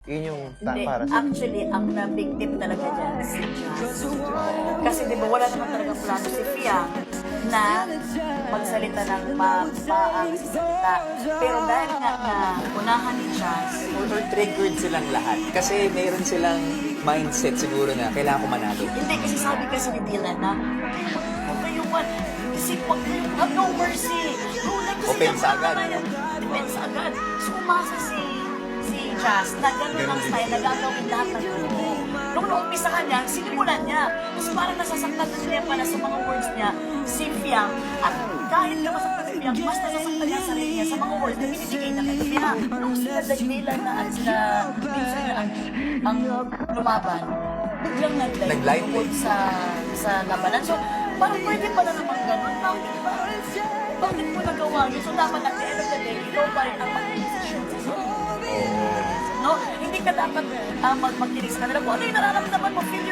Yun yung Hindi, para sa... actually, ang na-victim talaga dyan si Jazz. Kasi di ba wala naman talagang plano si Fiang na magsalita ng maangas sa salita. Pero dahil nga na unahan ni Jazz, Or triggered silang lahat. Kasi mayroon silang mindset siguro na kailangan ko manalo. hindi kasi sabi kasi ni Dylan na huwag kayong kasi have no mercy. Opensa agad. Opensa agad. So umasa si Jazz na gano'n ang style na gagawin lahat ng grupo. Nung naumpisa ka niya, sinimulan niya. Tapos parang nasasaktan na niya pala sa mga words niya si Fiang. At kahit na masaktan si Fiang, mas nasasaktan niya sa sarili niya sa mga words na binibigay na kay Fiang. Nung sila Dagnilan na at sila Vincent na ang lumaban, biglang nag-light tungkol sa labanan. So, parang pwede pala naman gano'n. Bakit mo nagawa yun? So, dapat at the end of the day, ikaw pa rin ang mag-decision sa sarili. No? Hindi ka dapat magkinig sa kanila kung ano yung nararamdaman mo, feel